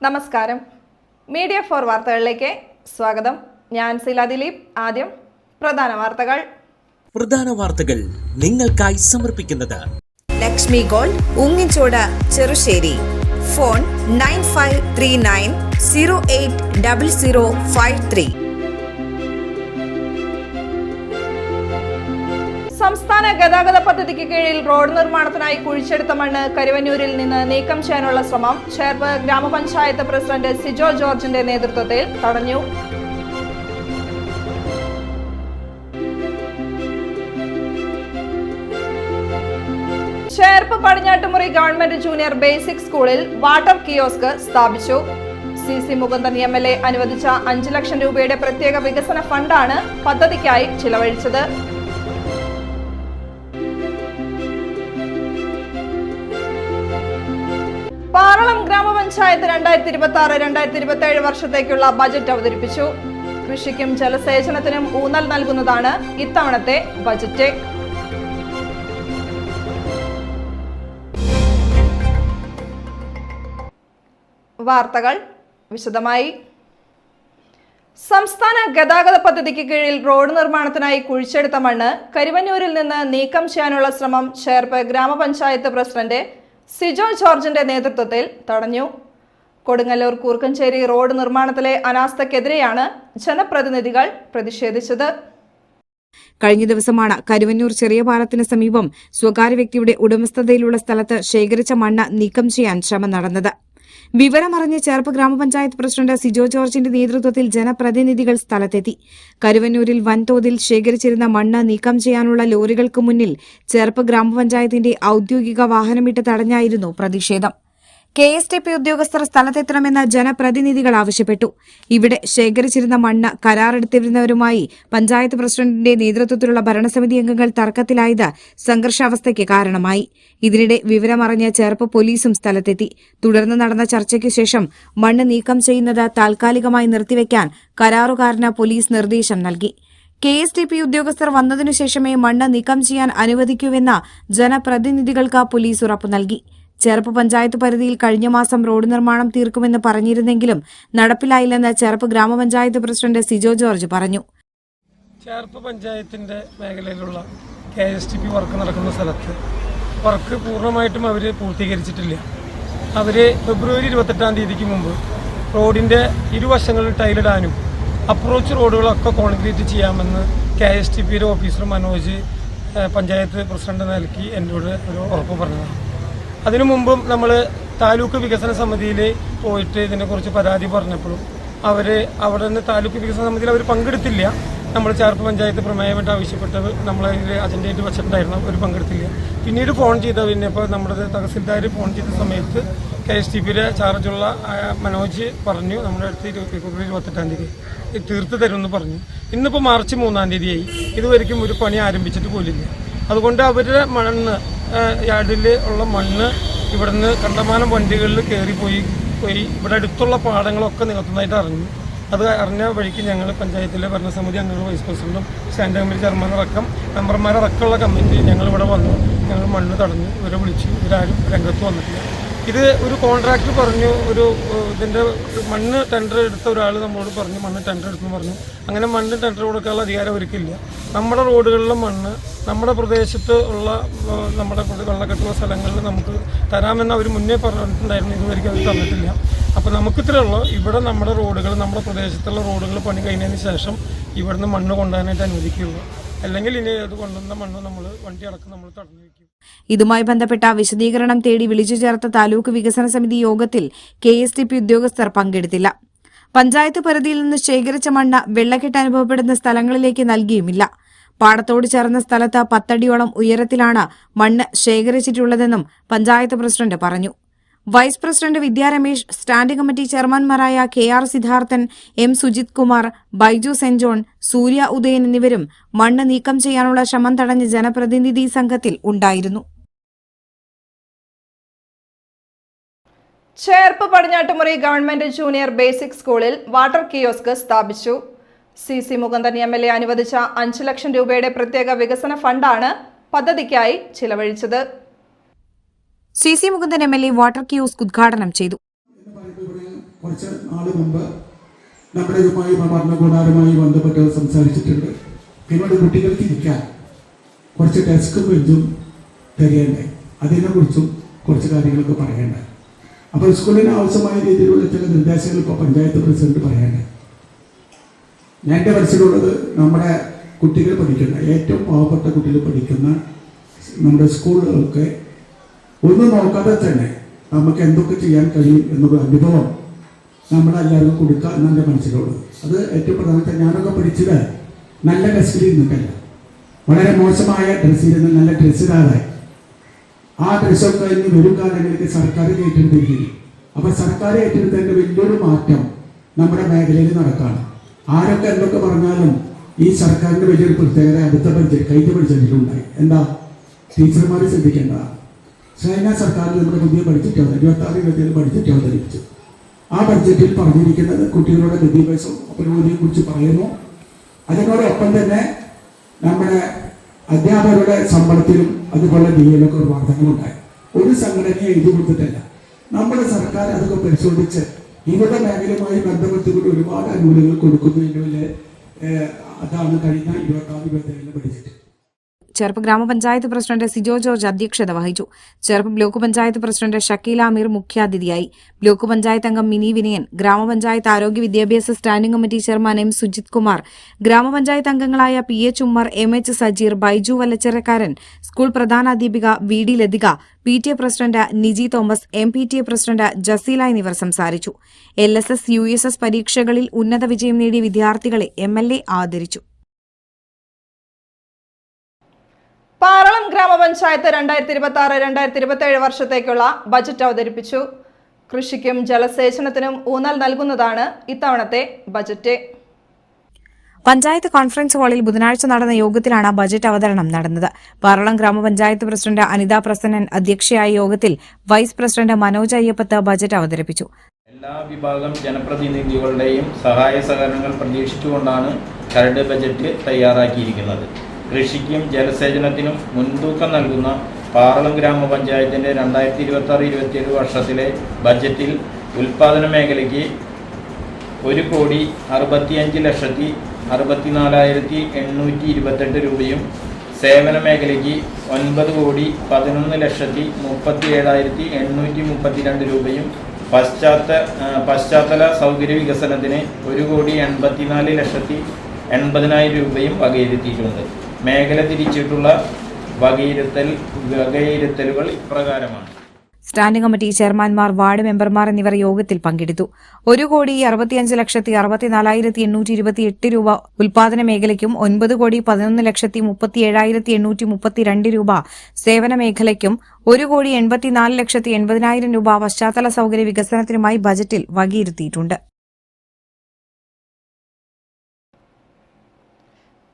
നമസ്കാരം. Media for വാർത്തകളിലേക്ക് സ്വാഗതം. ഞാൻ സില ദിലീപ്. ആദ്യം പ്രധാന വാർത്തകൾ നിങ്ങൾക്കായി സമർപ്പിക്കുന്നത് ലക്ഷ്മി ഗോൾഡ്, ഉങ്ങിച്ചോട്, ചെറുശ്ശേരി. ഫോൺ 9539080053. സംസ്ഥാന ഗതാഗത പദ്ധതിക്ക് കീഴിൽ റോഡ് നിർമ്മാണത്തിനായി കുഴിച്ചെടുത്ത മണ്ണ് കരുവന്നൂരിൽ നിന്ന് നീക്കം ചെയ്യാനുള്ള ശ്രമം ചേർപ്പ് ഗ്രാമപഞ്ചായത്ത് പ്രസിഡന്റ് സിജോ ജോർജിന്റെ നേതൃത്വത്തിൽ തടഞ്ഞു. Cherpu Padinjattumuri government junior basic സ്കൂളിൽ വാട്ടർ കിയോസ്ക് സ്ഥാപിച്ചു. CC മുകുന്ദൻ MLA അനുവദിച്ച 5 ലക്ഷം രൂപയുടെ പ്രത്യേക വികസന ഫണ്ടാണ് പദ്ധതിക്കായി ചിലവഴിച്ചത്. പാറളം ഗ്രാമപഞ്ചായത്ത് 2026-2027 വർഷത്തേക്കുള്ള ബജറ്റ് അവതരിപ്പിച്ചു. കൃഷിക്കും ജലസേചനത്തിനും ഊന്നൽ നൽകുന്നതാണ് ഇത്തവണത്തെ ബജറ്റ്. വാർത്തകൾ വിശദമായി. സംസ്ഥാന ഗതാഗത പദ്ധതിക്ക് കീഴിൽ റോഡ് നിർമ്മാണത്തിനായി കുഴിച്ചെടുത്ത മണ്ണ് കരുവന്നൂരിൽ നിന്ന് നീക്കം ചെയ്യാനുള്ള ശ്രമം ചേർപ്പ് ഗ്രാമപഞ്ചായത്ത് പ്രസിഡന്റ് സിജോ ജോർജിന്റെ നേതൃത്വത്തിൽ തടഞ്ഞു. കൊടുങ്ങല്ലൂർ കൂർക്കഞ്ചേരി റോഡ് നിർമ്മാണത്തിലെ അനാസ്ഥയ്ക്കെതിരെയാണ് ജനപ്രതിനിധികൾ പ്രതിഷേധിച്ചത്. കഴിഞ്ഞ ദിവസമാണ് കരുവന്നൂർ ചെറിയ പാലത്തിന് സമീപം സ്വകാര്യ വ്യക്തിയുടെ ഉടമസ്ഥതയിലുള്ള സ്ഥലത്ത് ശേഖരിച്ച മണ്ണ് നീക്കം ചെയ്യാൻ ശ്രമം നടന്നത്. വിവരമറിഞ്ഞ് ചേർപ്പ് ഗ്രാമപഞ്ചായത്ത് പ്രസിഡന്റ് സിജോ ജോർജിന്റെ നേതൃത്വത്തിൽ ജനപ്രതിനിധികൾ സ്ഥലത്തെത്തി. കരുവന്നൂരിൽ വൻതോതിൽ ശേഖരിച്ചിരുന്ന മണ്ണ് നീക്കം ചെയ്യാനുള്ള ലോറികൾക്ക് മുന്നിൽ ചേർപ്പ് ഗ്രാമപഞ്ചായത്തിന്റെ ഔദ്യോഗിക വാഹനമിട്ട് തടഞ്ഞായിരുന്നു പ്രതിഷേധം. KSTP ഉദ്യോഗസ്ഥർ സ്ഥലത്തെത്തണമെന്ന് ജനപ്രതിനിധികൾ ആവശ്യപ്പെട്ടു. ഇവിടെ ശേഖരിച്ചിരുന്ന മണ്ണ് കരാറെടുത്തിരുന്നവരുമായി പഞ്ചായത്ത് പ്രസിഡന്റിന്റെ നേതൃത്വത്തിലുള്ള ഭരണസമിതി അംഗങ്ങൾ തർക്കത്തിലായത് സംഘർഷാവസ്ഥയ്ക്ക് കാരണമായി. ഇതിനിടെ വിവരമറിഞ്ഞ് ചേർപ്പ് പോലീസും സ്ഥലത്തെത്തി. തുടർന്ന് നടന്ന ചർച്ചയ്ക്ക് ശേഷം മണ്ണ് നീക്കം ചെയ്യുന്നത് താൽക്കാലികമായി നിർത്തിവെക്കാൻ കരാറുകാരന് പോലീസ് നിർദ്ദേശം നൽകി. KSTP ഉദ്യോഗസ്ഥർ വന്നതിനു ശേഷമേ മണ്ണ് നീക്കം ചെയ്യാൻ അനുവദിക്കൂവെന്ന് ജനപ്രതിനിധികൾക്ക് പോലീസ് ഉറപ്പു നൽകി. ചേർപ്പ് പഞ്ചായത്ത് പരിധിയിൽ കഴിഞ്ഞ മാസം റോഡ് നിർമ്മാണം തീർക്കുമെന്ന് പറഞ്ഞിരുന്നെങ്കിലും നടപ്പിലായില്ലെന്ന് ചേർപ്പ് ഗ്രാമപഞ്ചായത്ത് പ്രസിഡന്റ് സിജോ ജോർജ് പറഞ്ഞു. ചേർപ്പ് പഞ്ചായത്തിന്റെ മേഖലയിലുള്ള KSTP വർക്ക് നടക്കുന്ന സ്ഥലത്ത് വർക്ക് പൂർണ്ണമായിട്ടും അവർ പൂർത്തീകരിച്ചിട്ടില്ല. അവർ ഫെബ്രുവരി 28-ാം തീയതിക്ക് മുമ്പ് റോഡിന്റെ ഇരുവശങ്ങളിൽ ടൈലിടാനും അപ്രോച്ച് റോഡുകളൊക്കെ കോൺക്രീറ്റ് ചെയ്യാമെന്ന് KSTPയുടെ ഓഫീസർ മനോജ് പഞ്ചായത്ത് പ്രസിഡന്റ് നൽകി എന്നോട് ഒരു ഉറപ്പ് പറഞ്ഞതാണ്. അതിനു മുമ്പും നമ്മൾ താലൂക്ക് വികസന സമിതിയിൽ പോയിട്ട് ഇതിനെക്കുറിച്ച് പരാതി പറഞ്ഞപ്പോഴും അവിടെ നിന്ന് താലൂക്ക് വികസന സമിതിയിൽ അവർ പങ്കെടുത്തില്ല. നമ്മൾ ചേർപ്പ് പഞ്ചായത്ത് പ്രമേയമായിട്ട് ആവശ്യപ്പെട്ടത് നമ്മളതിൽ അജണ്ടയായിട്ട് വെച്ചിട്ടുണ്ടായിരുന്നു, അവർ പങ്കെടുത്തില്ല. പിന്നീട് ഫോൺ ചെയ്ത ഇപ്പോൾ നമ്മുടെ തഹസിൽദാർ ഫോൺ ചെയ്ത സമയത്ത് KSTPയുടെ ചാർജുള്ള മനോജ് പറഞ്ഞു നമ്മുടെ അടുത്ത് ഫെബ്രുവരി 28-ാം തീയതി തീർത്ത് തരുമെന്ന് പറഞ്ഞു. ഇന്നിപ്പോൾ മാർച്ച് 3-ാം തീയതിയായി, ഇതുവരെയ്ക്കും ഒരു പണി ആരംഭിച്ചിട്ട് പോലില്ല. അതുകൊണ്ട് അവരുടെ മണ്ണ് യാർഡിൽ ഉള്ള മണ്ണ് ഇവിടുന്ന് കണ്ടമാനം വണ്ടികളിൽ കയറിപ്പോയി ഇവിടെ അടുത്തുള്ള പാടങ്ങളൊക്കെ നികത്തുന്നതായിട്ട് അറിഞ്ഞു. അത് അറിഞ്ഞ വഴിക്ക് ഞങ്ങൾ പഞ്ചായത്തിലെ ഭരണസമിതി അംഗങ്ങളും വൈസ് പ്രസിഡന്റും സ്റ്റാൻഡിംഗ് കമ്മിറ്റി ചെയർമാനടക്കം മെമ്പർമാരടക്കമുള്ള കമ്മിറ്റി ഞങ്ങളിവിടെ വന്നു. ഞങ്ങൾ മണ്ണ് തടഞ്ഞു, ഇവരെ വിളിച്ചു. ഇവരാരും രംഗത്ത് വന്നിട്ടില്ല. ഇത് ഒരു കോൺട്രാക്ടർ പറഞ്ഞു, ഇതിൻ്റെ മണ്ണ് ടെൻഡർ എടുത്ത ഒരാൾ നമ്മളോട് പറഞ്ഞു മണ്ണ് ടെൻഡർ എടുത്തെന്ന് പറഞ്ഞു. അങ്ങനെ മണ്ണ് ടെൻഡർ കൊടുക്കാനുള്ള അധികാരം അവർക്കില്ല. നമ്മുടെ റോഡുകളിലെ മണ്ണ് നമ്മുടെ പ്രദേശത്ത് ഉള്ള നമ്മുടെ വെള്ളക്കെട്ടുള്ള സ്ഥലങ്ങളിൽ നമുക്ക് തരാമെന്ന് അവർ മുന്നേ പറഞ്ഞിട്ടുണ്ടായിരുന്നു. ഇതുവരെയ്ക്കും അവർ തന്നിട്ടില്ല. അപ്പോൾ നമുക്കിത്രയുള്ള ഇവിടെ നമ്മുടെ റോഡുകൾ നമ്മുടെ പ്രദേശത്തുള്ള റോഡുകൾ പണി കഴിഞ്ഞതിന് ശേഷം ഇവിടുന്ന് മണ്ണ് കൊണ്ടുപോകാനായിട്ട് അനുവദിക്കുകയുള്ളൂ. അല്ലെങ്കിൽ ഇനി അത് കൊണ്ടുവന്ന മണ്ണ് നമ്മൾ വണ്ടി അടക്കം നമ്മൾ തടഞ്ഞു വയ്ക്കും. ഇതുമായി ബന്ധപ്പെട്ട വിശദീകരണം തേടി വിളിച്ചു ചേർത്ത താലൂക്ക് വികസന സമിതി യോഗത്തിൽ KSTP ഉദ്യോഗസ്ഥർ പങ്കെടുത്തില്ല. പഞ്ചായത്ത് പരിധിയിൽ നിന്ന് ശേഖരിച്ച മണ്ണ് വെള്ളക്കെട്ട് അനുഭവപ്പെടുന്ന സ്ഥലങ്ങളിലേക്ക് നൽകിയുമില്ല. പാടത്തോട് ചേർന്ന സ്ഥലത്ത് 10 അടിയോളം ഉയരത്തിലാണ് മണ്ണ് ശേഖരിച്ചിട്ടുള്ളതെന്നും പഞ്ചായത്ത് പ്രസിഡന്റ് പറഞ്ഞു. Vice president Vidya Ramesh, standing committee ചെയർമാൻമാരായ KR Siddharthan, M Sujith Kumar, Baiju Saint John, Surya Udayan എന്നിവരും മണ്ണ് നീക്കം ചെയ്യാനുള്ള ശ്രമം തടഞ്ഞ് ജനപ്രതിനിധി സംഘത്തിൽ ഉണ്ടായിരുന്നു. Cherpu Padinjattumuri government junior basic സ്കൂളിൽ വാട്ടർ കിയോസ്ക് സ്ഥാപിച്ചു. CC മുകുന്ദൻ MLA അനുവദിച്ച 5 ലക്ഷം രൂപയുടെ പ്രത്യേക വികസന ഫണ്ടാണ് പദ്ധതിക്കായി ചിലവഴിച്ചത്. CC Mukundan MLA water kiosk ഉദ്ഘാടനം ചെയ്തു. കുറച്ച് നാൾ മുമ്പ് നമ്മുടെ ഇതുമായി ഭരണകൂടാരമായി ബന്ധപ്പെട്ട് സംസാരിച്ചിട്ടുണ്ട്. പിന്നീട് കുട്ടികൾക്ക് ഇരിക്കാൻ കുറച്ച് ഡെസ്കും ബെഞ്ചും തരേണ്ടേ, അതിനെക്കുറിച്ചും കുറച്ച് കാര്യങ്ങളൊക്കെ പറയേണ്ടത്. അപ്പോൾ സ്കൂളിന് ആവശ്യമായ രീതിയിലുള്ള ചില നിർദ്ദേശങ്ങൾ ഇപ്പോൾ പഞ്ചായത്ത് പ്രസിഡന്റ് പറയേണ്ടത്. ഞാൻ എൻ്റെ മനസ്സിലുള്ളത്, നമ്മുടെ കുട്ടികൾ പഠിക്കുന്ന, ഏറ്റവും പാവപ്പെട്ട കുട്ടികൾ പഠിക്കുന്ന നമ്മുടെ സ്കൂളുകൾക്ക് ഒന്നും നോക്കാതെ തന്നെ നമുക്ക് എന്തൊക്കെ ചെയ്യാൻ കഴിയും എന്നുള്ള അനുഭവം നമ്മളെല്ലാവർക്കും കൊടുക്കുക എന്നാണ് എൻ്റെ മനസ്സിലുള്ളത്. അത് ഏറ്റവും പ്രധാനപ്പെട്ട, ഞാനൊക്കെ പഠിച്ചത് നല്ല ഡ്രസ്സിൽ ഇരുന്നിട്ടല്ല, വളരെ മോശമായ ഡ്രസ്സിരുന്ന് നല്ല ഡ്രസ്സിലാതെ ആ ഡ്രസ്സൊക്കെ ഇനി വരും കാലങ്ങളിലേക്ക് സർക്കാർ ഏറ്റെടുത്തിരിക്കുന്നു. അപ്പോൾ സർക്കാർ ഏറ്റെടുത്തതിൻ്റെ വലിയൊരു മാറ്റം നമ്മുടെ മേഖലയിൽ നടക്കുകയാണ്. ആരൊക്കെ എന്തൊക്കെ പറഞ്ഞാലും ഈ സർക്കാരിൻ്റെ വലിയൊരു പ്രത്യേകത അടുത്ത ബഡ്ജറ്റ്, കഴിഞ്ഞ ബഡ്ജറ്റിലുണ്ടായി. എന്താ, ടീച്ചർമാർ ശ്രദ്ധിക്കേണ്ട, ചൈന സർക്കാരിൽ നമ്മുടെ പുതിയ ബഡ്ജറ്റ് 26-27 ബഡ്ജറ്റ് അവതരിപ്പിച്ചു. ആ ബഡ്ജറ്റിൽ പറഞ്ഞിരിക്കുന്നത് കുട്ടികളുടെ വിദ്യാഭ്യാസം പുരോഗതിയെ കുറിച്ച് പറയുന്നു. അതിനോടൊപ്പം തന്നെ നമ്മുടെ അധ്യാപകരുടെ ശമ്പളത്തിലും അതുപോലെ DA-ലൊക്കെ ഒരു വർധനവുണ്ടായി. ഒരു സംഘടനയെ എഴുതി കൊടുത്തിട്ടല്ല, നമ്മുടെ സർക്കാർ അതൊക്കെ പരിശോധിച്ച് ഇവരുടെ മേഖലയുമായി ബന്ധപ്പെട്ടുകൊണ്ട് ഒരുപാട് ആനുകൂല്യങ്ങൾ കൊടുക്കുന്നതിൻ്റെ അതാണ് കഴിഞ്ഞ 26-27 ബഡ്ജറ്റ്. ചെർപ്പ് ഗ്രാമപഞ്ചായത്ത് പ്രസിഡന്റ് സിജോ ജോർജ് അധ്യക്ഷത വഹിച്ചു. ചെർപ്പ് ബ്ലോക്ക് പഞ്ചായത്ത് പ്രസിഡന്റ് ഷക്കീല അമീർ മുഖ്യാതിഥിയായി. ബ്ലോക്ക് പഞ്ചായത്ത് അംഗം മിനി വിനയൻ, ഗ്രാമപഞ്ചായത്ത് ആരോഗ്യ വിദ്യാഭ്യാസ standing committee chairman M Sujith Kumar, ഗ്രാമപഞ്ചായത്ത് അംഗങ്ങളായ PH Ummer, MH Sajeer, Baiju Vallachirakkaran, school പ്രധാനാധ്യാപിക VD Lathika, PTA president Niji Thomas, MPTA president Jaseela എന്നിവർ സംസാരിച്ചു. LSS USS പരീക്ഷകളിൽ ഉന്നത വിജയം നേടിയ വിദ്യാർത്ഥികളെ MLA ആദരിച്ചു. പാറളം ഗ്രാമപഞ്ചായത്ത് 2026-2027 വർഷത്തേക്കുള്ള ബജറ്റ് അവതരിപ്പിച്ചു. കൃഷിക്കും ജലസേചനത്തിനും ഊന്നൽ നൽകുന്നതാണ് ഇത്തവണത്തെ ബജറ്റ്. പഞ്ചായത്ത് കോൺഫറൻസ് ഹാളിൽ ബുധനാഴ്ച നടന്ന യോഗത്തിലാണ് ബജറ്റ് അവതരണം നടന്നത്. പാറളം ഗ്രാമപഞ്ചായത്ത് പ്രസിഡന്റ് അനിത പ്രസന്നൻ അധ്യക്ഷയായ യോഗത്തിൽ vice president Manoj Ayyappath budget അവതരിപ്പിച്ചു. എല്ലാ വിഭാഗം ജനപ്രതിനിധികളുടെയും സഹായ സഹകരണങ്ങൾ പ്രതീക്ഷിച്ചുകൊണ്ടാണ് കരട് ബജറ്റ് തയ്യാറാക്കിയിരിക്കുന്നത്. കൃഷിക്കും ജലസേചനത്തിനും മുൻതൂക്കം നൽകുന്ന പാറളം ഗ്രാമപഞ്ചായത്തിൻ്റെ 2026-27 വർഷത്തിലെ ബജറ്റിൽ ഉൽപ്പാദന മേഖലയ്ക്ക് 1,65,64,828 രൂപയും സേവന മേഖലയ്ക്ക് 9,11,37,832 രൂപയും പശ്ചാത്തല സൗകര്യ വികസനത്തിന് 1,84,80,000 രൂപയും വകയിരുത്തിയിട്ടുണ്ട്. മേഖല തിരിച്ചിട്ടുള്ള വകയിരുത്തലുകൾ ഇപ്രകാരമാണ്. സ്റ്റാൻഡിംഗ് കമ്മിറ്റി ചെയർമാൻമാർ, വാർഡ് മെമ്പർമാർ എന്നിവർ യോഗത്തിൽ പങ്കെടുത്തു. 1,65,64,828 രൂപ ഉൽപാദന മേഖലയ്ക്കും 9,11,37,832 രൂപ സേവന മേഖലയ്ക്കും 1,84,80,000 രൂപ പശ്ചാത്തല സൗകര്യ വികസനത്തിനുമായി ബജറ്റിൽ വകയിരുത്തിയിട്ടുണ്ട്.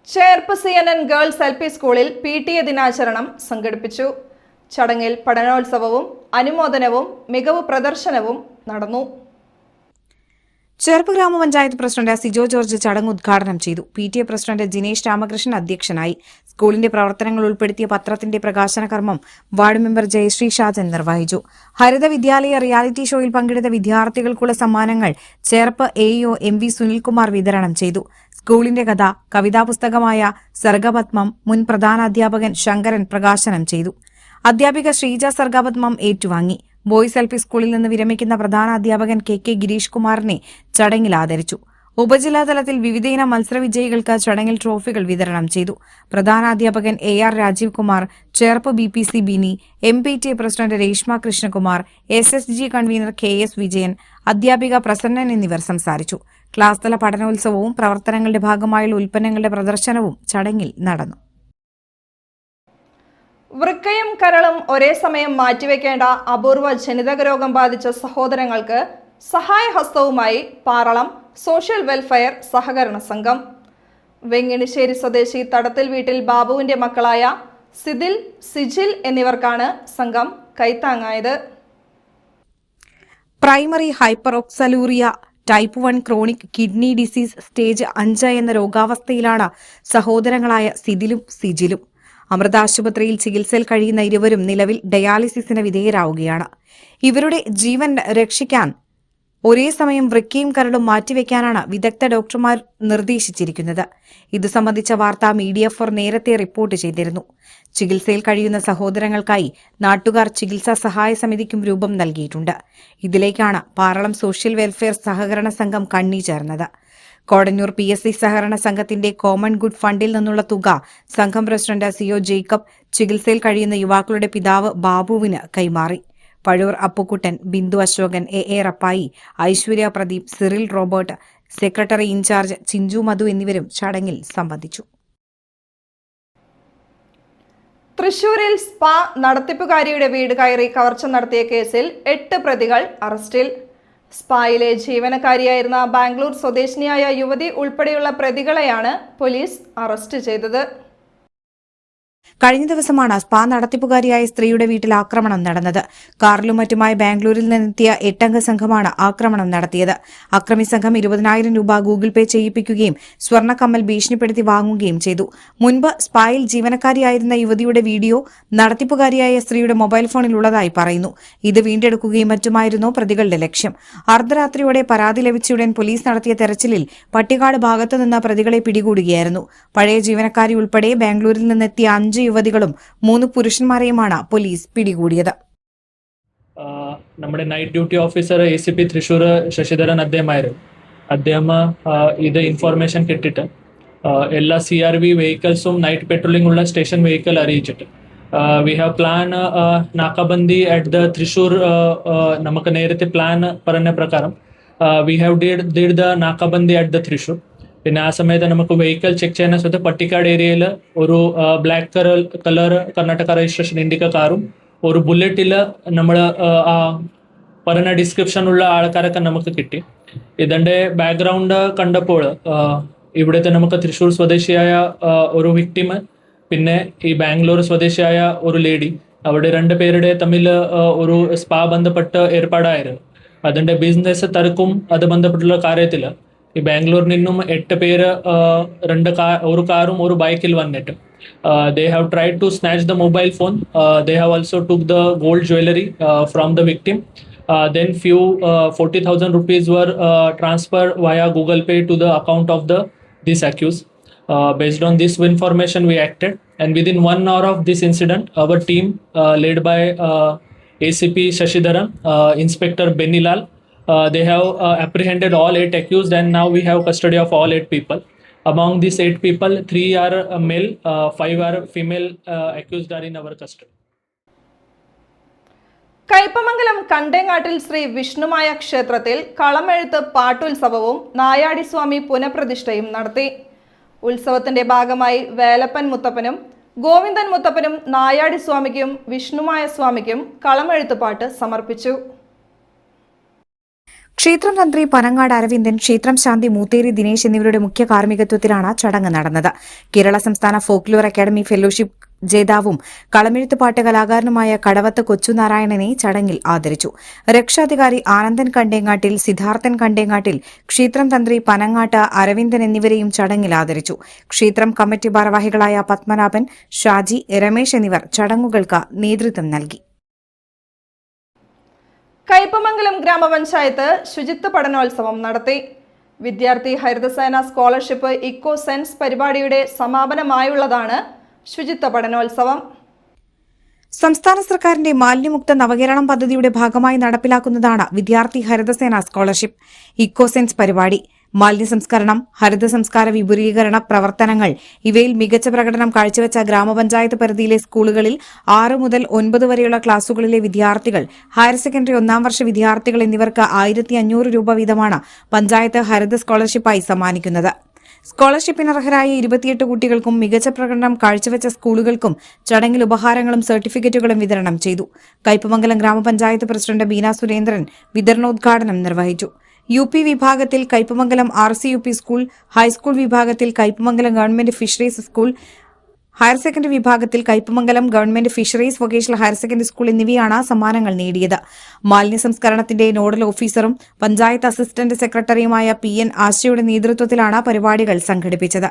ചേർപ്പ് CNN ഗേൾസ് LP സ്കൂളിൽ PTA ദിനാചരണം സംഘടിപ്പിച്ചു. ചടങ്ങിൽ പഠനോത്സവവും അനുമോദനവും മികവ് പ്രദർശനവും നടന്നു. ചേർപ്പ് ഗ്രാമപഞ്ചായത്ത് പ്രസിഡന്റ് സിജോ ജോർജ് ചടങ്ങ് ഉദ്ഘാടനം ചെയ്തു. PTA പ്രസിഡന്റ് ജിനേഷ് രാമകൃഷ്ണൻ അധ്യക്ഷനായി. സ്കൂളിന്റെ പ്രവർത്തനങ്ങൾ ഉൾപ്പെടുത്തിയ പത്രത്തിന്റെ പ്രകാശന കർമ്മം വാർഡ് മെമ്പർ ജയശ്രീ ഷാജൻ നിർവഹിച്ചു. ഹരിത വിദ്യാലയ റിയാലിറ്റി ഷോയിൽ പങ്കെടുത്ത വിദ്യാർത്ഥികൾക്കുള്ള സമ്മാനങ്ങൾ ചേർപ്പ് AEO MV സുനിൽകുമാർ വിതരണം ചെയ്തു. സ്കൂളിന്റെ കഥ, കവിതാ പുസ്തകമായ സർഗപത്മം മുൻ പ്രധാനാധ്യാപകൻ ശങ്കരൻ പ്രകാശനം ചെയ്തു. അധ്യാപിക ശ്രീജ സർഗപത്മം ഏറ്റുവാങ്ങി. ബോയ്സ് LP സ്കൂളിൽ നിന്ന് വിരമിക്കുന്ന പ്രധാനാധ്യാപകൻ KK ഗിരീഷ് കുമാറിനെ ചടങ്ങിൽ ആദരിച്ചു. ഉപജില്ലാതലത്തിൽ വിവിധയിനം മത്സരവിജയികൾക്ക് ചടങ്ങിൽ ട്രോഫികൾ വിതരണം ചെയ്തു. പ്രധാനാധ്യാപകൻ AR Rajeev Kumar, Cherpu BPC Bini, MPTA president Reshma Krishnakumar, SSG convener KS Vijayan, അധ്യാപിക പ്രസന്നൻ എന്നിവർ സംസാരിച്ചു. ക്ലാസ് തല പഠനോത്സവവും പ്രവർത്തനങ്ങളുടെ ഭാഗമായുള്ള ഉൽപ്പന്നങ്ങളുടെ പ്രദർശനവും ചടങ്ങിൽ നടന്നു. വൃക്കയും കരളും ഒരേ സമയം മാറ്റിവെക്കേണ്ട അപൂർവ ജനിതക രോഗം ബാധിച്ച സഹോദരങ്ങൾക്ക് സഹായഹസ്തവുമായി പാറളം സോഷ്യൽ വെൽഫെയർ സഹകരണ സംഘം. വെങ്ങിണിശ്ശേരി സ്വദേശി തടത്തിൽ വീട്ടിൽ ബാബുവിന്റെ മക്കളായ സിദിൽ, സിജിൽ എന്നിവർക്കാണ് സംഘം കൈത്താങ്ങായത്. Primary hyperoxaluria type 1 chronic kidney disease stage 5 എന്ന രോഗാവസ്ഥയിലാണ് സഹോദരങ്ങളായ സിദിലും സിജിലും. അമൃത ആശുപത്രിയിൽ ചികിത്സയിൽ കഴിയുന്ന ഇരുവരും നിലവിൽ ഡയാലിസിസിന് വിധേയരാവുകയാണ്. ഇവരുടെ ജീവൻ രക്ഷിക്കാൻ ഒരേ സമയം വൃക്കയും കരളും മാറ്റിവെക്കാനാണ് വിദഗ്ധ ഡോക്ടർമാർ നിർദ്ദേശിച്ചിരിക്കുന്നത്. ഇതു സംബന്ധിച്ച വാർത്ത മീഡിയ4 നേരത്തെ റിപ്പോർട്ട് ചെയ്തിരുന്നു. ചികിത്സയിൽ കഴിയുന്ന സഹോദരങ്ങൾക്കായി നാട്ടുകാർ ചികിത്സാ സഹായ സമിതിക്കും രൂപം നൽകിയിട്ടുണ്ട്. ഇതിലേക്കാണ് പാറളം സോഷ്യൽ വെൽഫെയർ സഹകരണ സംഘം കണ്ണി ചേർന്നത്. കോടന്നൂർ PSC സഹകരണ സംഘത്തിന്റെ കോമൺ ഗുഡ് ഫണ്ടിൽ നിന്നുള്ള തുക സംഘം പ്രസിഡന്റ് CO ജേക്കബ് ചികിത്സയിൽ കഴിയുന്ന യുവാക്കളുടെ പിതാവ് ബാബുവിന് കൈമാറി. Pazhoor Appukuttan, Bindu Ashokan, AA Rappai, Aishwarya Pradeep, Cyril Robert, secretary in charge Chinchu Madhu എന്നിവരും ചടങ്ങിൽ സംബന്ധിച്ചു. തൃശൂരിൽ സ്പാ നടത്തിപ്പുകാരിയുടെ വീട് കയറി കവർച്ച നടത്തിയ കേസിൽ 8 പ്രതികൾ അറസ്റ്റിൽ. സ്പായിലെ ജീവനക്കാരിയായിരുന്ന ബാംഗ്ലൂർ സ്വദേശിനിയായ യുവതി ഉൾപ്പെടെയുള്ള പ്രതികളെയാണ് പോലീസ് അറസ്റ്റ് ചെയ്തത്. കഴിഞ്ഞ ദിവസമാണ് സ്പാ നടത്തിപ്പുകാരിയായ സ്ത്രീയുടെ വീട്ടിൽ ആക്രമണം നടന്നത്. കാറിലും മറ്റുമായി ബാംഗ്ലൂരിൽ നിന്നെത്തിയ 8-അംഗ സംഘമാണ് ആക്രമണം നടത്തിയത്. അക്രമി സംഘം 20,000 രൂപ ഗൂഗിൾ പേ ചെയ്യിപ്പിക്കുകയും സ്വർണ്ണക്കമ്മൽ ഭീഷണിപ്പെടുത്തി വാങ്ങുകയും ചെയ്തു. മുൻപ് സ്പായിൽ ജീവനക്കാരിയായിരുന്ന യുവതിയുടെ വീഡിയോ നടത്തിപ്പുകാരിയായ സ്ത്രീയുടെ മൊബൈൽ ഫോണിലുള്ളതായി പറയുന്നു. ഇത് വീണ്ടെടുക്കുകയും മറ്റുമായിരുന്നു പ്രതികളുടെ ലക്ഷ്യം. അർദ്ധരാത്രിയോടെ പരാതി ലഭിച്ചയുടൻ പോലീസ് നടത്തിയ തെരച്ചിലിൽ പട്ടിക്കാട് ഭാഗത്തുനിന്ന് പ്രതികളെ പിടികൂടുകയായിരുന്നു. പഴയ ജീവനക്കാരി ഉൾപ്പെടെ ബാംഗ്ലൂരിൽ നിന്നെത്തിയ 5 യുവതികളും 3 പുരുഷന്മാരെയുമാണ് പോലീസ് പിടികൂടിയത്. നമ്മുടെ night duty officer ACP Thrissur Sasidharan അദ്ദേഹം ഇത് ഇൻഫോർമേഷൻ കിട്ടിയിട്ട് എല്ലാ CRV വെഹിക്കിൾസും നൈറ്റ് പെട്രോളിംഗ് ഉള്ള സ്റ്റേഷൻ വെഹിക്കിൾ അറിയിച്ചിട്ട് we have plan nakabandi at the Thrissur. നമുക്ക് നേരത്തെ പ്ലാൻ പറഞ്ഞ പ്രകാരം we have did the nakabandi at the Thrissur. പിന്നെ ആ സമയത്ത് നമുക്ക് വെഹിക്കിൾ ചെക്ക് ചെയ്യുന്ന സമയത്ത് പട്ടിക്കാട് ഏരിയയിൽ ഒരു black colour Karnataka registration Indica കാറും ഒരു ബുള്ളറ്റിൽ നമ്മൾ പറഞ്ഞ ഡിസ്ക്രിപ്ഷനുള്ള ആൾക്കാരൊക്കെ നമുക്ക് കിട്ടി. ഇതിൻ്റെ ബാക്ക്ഗ്രൗണ്ട് കണ്ടപ്പോൾ ഇവിടുത്തെ നമുക്ക് തൃശ്ശൂർ സ്വദേശിയായ ഒരു വിക്ടിം, പിന്നെ ഈ ബാംഗ്ലൂർ സ്വദേശിയായ ഒരു ലേഡി, അവിടെ 2 പേരുടെ തമ്മിൽ ഒരു സ്പാ ബന്ധപ്പെട്ട് ഏർപ്പാടായിരുന്നു. അതിൻ്റെ ബിസിനസ് തർക്കും അത് ബന്ധപ്പെട്ടുള്ള കാര്യത്തിൽ ഈ ബാംഗ്ലൂരിൽ നിന്നും 8 പേര് ഒരു കാറും ഒരു ബൈക്കിൽ വന്നിട്ട് they have tried to snatch the mobile phone. They have also took the gold jewelry from the victim. Then few 40,000 rupees were transferred via Google Pay to the account of this accused. Based on this information we acted, and within 1 hour of this incident our team led by ACP Shashidharan, Inspector Benilal, they have apprehended all 8 accused, and now we have custody of all 8 people. Among these 8 people, 3 are male, 5 are female accused are in our custody. Kaipamangalam കണ്ടേങ്ങാട്ടിൽ Shri Vishnumaya ക്ഷേത്രത്തിൽ കളമെഴുത്ത് പാട്ടുത്സവവും നായാടി സ്വാമി പുനഃപ്രതിഷ്ഠയും നടത്തി. ഉത്സവത്തിന്റെ ഭാഗമായി വേലപ്പൻ മുത്തപ്പനും ഗോവിന്ദൻ മുത്തപ്പനും നായാടി സ്വാമിക്കും വിഷ്ണുമായ സ്വാമിക്കും കളമെഴുത്തുപാട്ട് സമർപ്പിച്ചു. ക്ഷേത്രം തന്ത്രി പനങ്ങാട് അരവിന്ദൻ, ക്ഷേത്രം ശാന്തി മൂത്തേരി ദിനേശ് എന്നിവരുടെ മുഖ്യ കാർമ്മികത്വത്തിലാണ് ചടങ്ങ് നടന്നത്. കേരള സംസ്ഥാന ഫോക്ലോർ അക്കാദമി ഫെലോഷിപ്പ് ജേതാവും കളമെഴുത്തുപാട്ട് കലാകാരനുമായ കടവത്ത് കൊച്ചുനാരായണനെ ചടങ്ങിൽ ആദരിച്ചു. രക്ഷാധികാരി ആനന്ദൻ കണ്ടേങ്ങാട്ടിൽ, സിദ്ധാർത്ഥൻ കണ്ടേങ്ങാട്ടിൽ, ക്ഷേത്രം തന്ത്രി പനങ്ങാട്ട് അരവിന്ദൻ എന്നിവരെയും ചടങ്ങിൽ ആദരിച്ചു. ക്ഷേത്രം കമ്മിറ്റി ഭാരവാഹികളായ പത്മനാഭൻ, ഷാജി, രമേശ് എന്നിവർ ചടങ്ങുകൾക്ക് നേതൃത്വം നൽകി. കയ്പമംഗലം ഗ്രാമപഞ്ചായത്ത് ശുചിത്വ പഠനോത്സവം നടത്തി. വിദ്യാർത്ഥി ഹരിതസേന സ്കോളർഷിപ്പ് ഇക്കോ സെൻസ് പരിപാടിയുടെ സമാപനമായുള്ളതാണ് ശുചിത്വ പഠനോത്സവം. സംസ്ഥാന സർക്കാരിന്റെ മാലിന്യമുക്ത നവകേരളം പദ്ധതിയുടെ ഭാഗമായി നടപ്പിലാക്കുന്നതാണ് വിദ്യാർത്ഥി ഹരിതസേന സ്കോളർഷിപ്പ് ഇക്കോസെൻസ് പരിപാടി. മാലിന്യ സംസ്കരണം, ഹരിത സംസ്കാര വിപുലീകരണ പ്രവർത്തനങ്ങൾ ഇവയിൽ മികച്ച പ്രകടനം കാഴ്ചവെച്ച ഗ്രാമപഞ്ചായത്ത് പരിധിയിലെ സ്കൂളുകളിൽ 6 മുതൽ 9 വരെയുള്ള ക്ലാസുകളിലെ വിദ്യാർത്ഥികൾ, ഹയർ സെക്കൻഡറി 1-ാം വർഷ വിദ്യാർത്ഥികൾ എന്നിവർക്ക് 1,500 രൂപ വീതമാണ് പഞ്ചായത്ത് ഹരിത സ്കോളർഷിപ്പായി സമ്മാനിക്കുന്നത്. സ്കോളർഷിപ്പിന് അർഹരായ 28 കുട്ടികൾക്കും മികച്ച പ്രകടനം കാഴ്ചവെച്ച സ്കൂളുകൾക്കും ചടങ്ങിൽ ഉപഹാരങ്ങളും സർട്ടിഫിക്കറ്റുകളും വിതരണം ചെയ്തു. കയ്പമംഗലം ഗ്രാമപഞ്ചായത്ത് പ്രസിഡന്റ് ബീന സുരേന്ദ്രൻ വിതരണോദ്ഘാടനം നിർവഹിച്ചു. UP വിഭാഗത്തിൽ കയ്പമംഗലം RCUP സ്കൂൾ, ഹൈസ്കൂൾ വിഭാഗത്തിൽ Kaipamangalam government fisheries school, higher secondary വിഭാഗത്തിൽ Kaipamangalam government fisheries vocational higher secondary school എന്നിവയാണ് സമ്മാനങ്ങൾ നേടിയത്. മാലിന്യ സംസ്കരണത്തിന്റെ നോഡൽ ഓഫീസറും പഞ്ചായത്ത് അസിസ്റ്റന്റ് സെക്രട്ടറിയുമായ PN ആശയുടെ നേതൃത്വത്തിലാണ് പരിപാടികൾ സംഘടിപ്പിച്ചത്.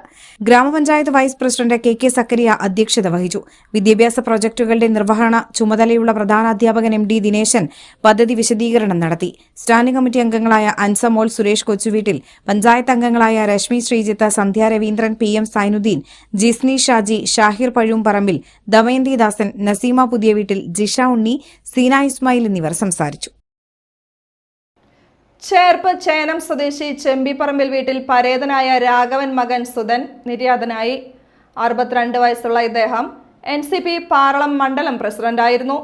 ഗ്രാമപഞ്ചായത്ത് വൈസ് പ്രസിഡന്റ് KK സക്കരിയ അധ്യക്ഷത വഹിച്ചു. വിദ്യാഭ്യാസ പ്രൊജക്ടുകളുടെ നിർവഹണ ചുമതലയുള്ള പ്രധാനാധ്യാപകൻ MD ദിനേശൻ പദ്ധതി വിശദീകരണം നടത്തി. സ്റ്റാൻഡിംഗ് കമ്മിറ്റി അംഗങ്ങളായ അൻസമോൾ, സുരേഷ് കൊച്ചുവീട്ടിൽ, പഞ്ചായത്ത് അംഗങ്ങളായ രശ്മി ശ്രീജിത്ത്, സന്ധ്യ രവീന്ദ്രൻ, PM സൈനുദ്ദീൻ, ജിസ്നി ഷാജി, ഷാഹിർ പഴൂംപറമ്പിൽ, ദമയന്തി ദാസൻ, നസീമ പുതിയ വീട്ടിൽ, ജിഷ ഉണ്ണി, സീന ഇസ്മായിൽ എന്നിവർ സംസാരിച്ചു. ചേർപ്പ് ചേനം സ്വദേശി ചെമ്പിപ്പറമ്പിൽ വീട്ടിൽ പരേതനായ രാഘവൻ മകൻ സുധൻ നിര്യാതനായി. 62 വയസ്സുള്ള ഇദ്ദേഹം NCP പാറളം മണ്ഡലം പ്രസിഡന്റായിരുന്നു.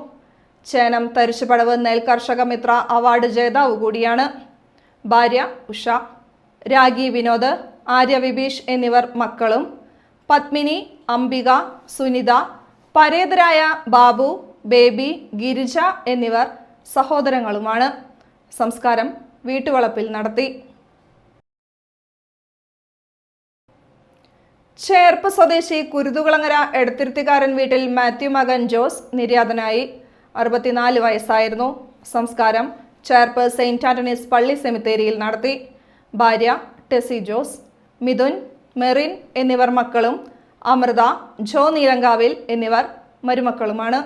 ചേനം തരിശുപടവ് നെൽകർഷക മിത്ര അവാർഡ് ജേതാവ് കൂടിയാണ്. ഭാര്യ ഉഷ, രാഗി വിനോദ്, ആര്യ വിബീഷ് എന്നിവർ മക്കളും. പത്മിനി, അംബിക, സുനിത, പരേതരായ ബാബു, ബേബി, ഗിരിജ എന്നിവർ സഹോദരങ്ങളുമാണ്. സംസ്കാരം വീട്ടുവളപ്പിൽ നടത്തി. ചേർപ്പ് സ്വദേശി കുരുതുകുളങ്ങര എടത്തിരുത്തിക്കാരൻ വീട്ടിൽ മാത്യു മകൻ ജോസ് നിര്യാതനായി. 64 വയസ്സായിരുന്നു. സംസ്കാരം ചേർപ്പ് സെയിന്റ് ആന്റണീസ് പള്ളി സെമിത്തേരിയിൽ നടത്തി. ഭാര്യ ടെസി ജോസ്, മിഥുൻ, മെറിൻ എന്നിവർ മക്കളും. അമൃത, ജോ നീലങ്കാവിൽ എന്നിവർ മരുമക്കളുമാണ്.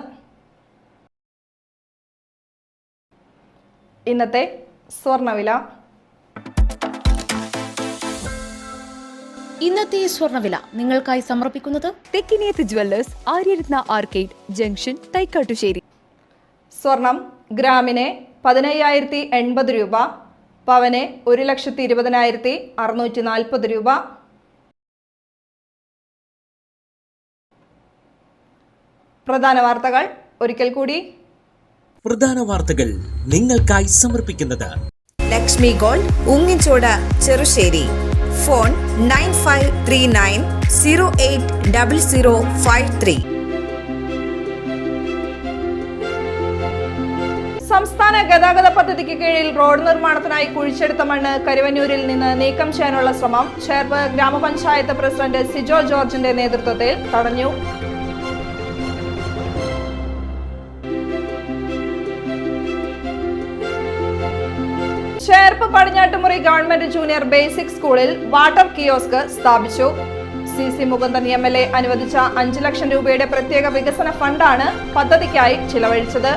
ഇന്നത്തെ സ്വർണ്ണവില. ഇന്നത്തെ സ്വർണ്ണവില നിങ്ങൾക്കായി സമർപ്പിക്കുന്നത് Thekkiniyath jewellers, Aryaratna arcade junction, Thaikkattussery. സ്വർണം ഗ്രാമിന് 15,080 രൂപ, പവന് 1,20,640 രൂപ. പ്രധാന വാർത്തകൾ ഒരിക്കൽ കൂടി. പ്രധാന വാർത്തകൾ നിങ്ങൾക്കായി സമർപ്പിക്കുന്നത് ലക്ഷ്മി ഗോൾഡ്, ഉങ്ങിച്ചോട്, ചെറുശ്ശേരി. ഫോൺ 9539080053. സംസ്ഥാന ഗതാഗത പദ്ധതിക്ക് കീഴിൽ റോഡ് നിർമ്മാണത്തിനായി കുഴിച്ചെടുത്ത മണ്ണ് കരുവന്നൂരിൽ നിന്ന് നീക്കം ചെയ്യാനുള്ള ശ്രമം ചേർപ്പ് ഗ്രാമപഞ്ചായത്ത് പ്രസിഡന്റ് സിജോ ജോർജിന്റെ നേതൃത്വത്തിൽ തടഞ്ഞു. Cherpu Padinjattumuri government junior basic സ്കൂളിൽ വാട്ടർ കിയോസ്ക് സ്ഥാപിച്ചു. CC മുകുന്ദൻ MLA അനുവദിച്ച 5 ലക്ഷം രൂപയുടെ പ്രത്യേക വികസന ഫണ്ടാണ് പദ്ധതിക്കായി ചിലവഴിച്ചത്.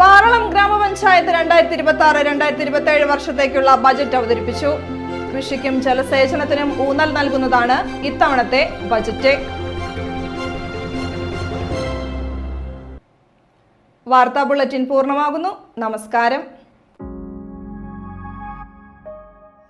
പാറളം ഗ്രാമപഞ്ചായത്ത് 2026-2027 വർഷത്തേക്കുള്ള ബജറ്റ് അവതരിപ്പിച്ചു. കൃഷിക്കും ജലസേചനത്തിനും ഊന്നൽ നൽകുന്നതാണ് ഇത്തവണത്തെ ബജറ്റ്. വാർത്താ ബുള്ളറ്റിൻ പൂർണ്ണമാകുന്നു. നമസ്കാരം.